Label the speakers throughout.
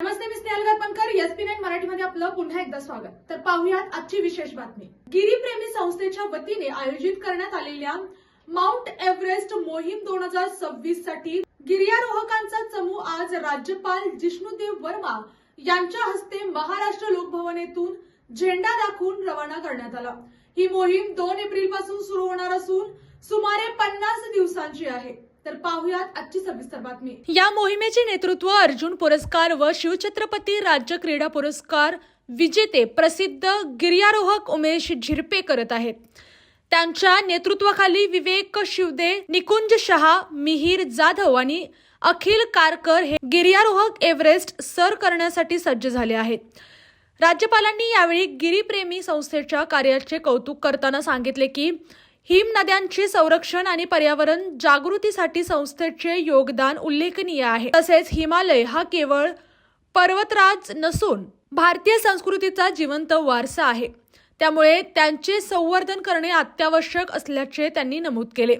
Speaker 1: नमस्ते, मी Snehal Gaikwad, SP9 मराठीमध्ये आपलं पुन्हा एकदा स्वागत। तर पाहूयात आजची विशेष बातमी। गिरीप्रेमी संस्थेच्या वतीने आयोजित करण्यात आलेल्या माउंट एव्हरेस्ट मोहीम 2026 साठी गिर्यारोहकांचा चमू आज राज्यपाल जिष्णुदेव वर्मा यांच्या हस्ते महाराष्ट्र लोकभवन येथून झेंडा दाखवून रवाना करण्यात आला। ही मोहीम 2 एप्रिल पासून सुरू होणार असून सुमारे 50 दिवसांची आहे। तर पाहूयात आजची सविस्तर बातमी। या मोहिमेचे नेतृत्व अर्जुन पुरस्कार व शिवछत्रपती राज्य क्रीडा पुरस्कार विजेते प्रसिद्ध गिर्यारोहक उमेश झिरपे करत आहेत। त्यांच्या नेतृत्वाखाली विवेक शिवदे, निकुंज शहा, मिहिर जाधव आणि अखिल कारकर हे गिर्यारोहक एव्हरेस्ट सर करण्यासाठी सज्ज झाले आहेत। राज्यपालांनी यावेळी गिरीप्रेमी संस्थेच्या कार्याचे कौतुक करताना सांगितले की हिमनद्यांचे संरक्षण आणि पर्यावरण जागृतीसाठी संस्थेचे योगदान उल्लेखनीय आहे। तसेच हिमालय हा केवळ पर्वतराज नसून भारतीय संस्कृतीचा जिवंत वारसा आहे, त्यामुळे त्यांचे संवर्धन करणे अत्यावश्यक असल्याचे त्यांनी नमूद केले।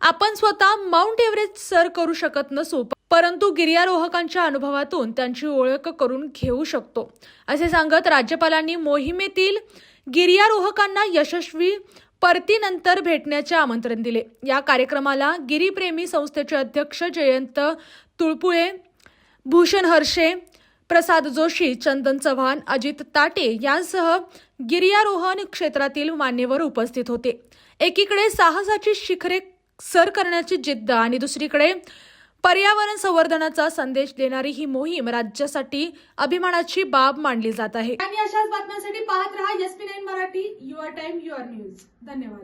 Speaker 1: आपण स्वतः माउंट एव्हरेस्ट सर करू शकत नसू, परंतु गिर्यारोहकांच्या अनुभवातून त्यांची ओळख करून घेऊ शकतो, असे सांगत राज्यपालांनी मोहिमेतील गिर्यारोहकांना यशस्वी परतीनंतर भेटण्याचे आमंत्रण दिले। या कार्यक्रमाला गिरीप्रेमी संस्थेचे अध्यक्ष जयंत तुळपुळे, भूषण हर्षे, प्रसाद जोशी, चंदन चव्हाण, अजित ताटे यांसह गिर्यारोहण क्षेत्रातील मान्यवर उपस्थित होते। एकीकडे साहसाची शिखरे सर करण्याची जिद्द आणि दुसरीकडे पर्यावरण संवर्धनाचा संदेश देणारी ही मोहीम राज्यासाठी अभिमानाची बाब मानली जात आहे। आणि अशाच बातम्यांसाठी पाहत रहा SP9 Marathi, your time your news. धन्यवाद।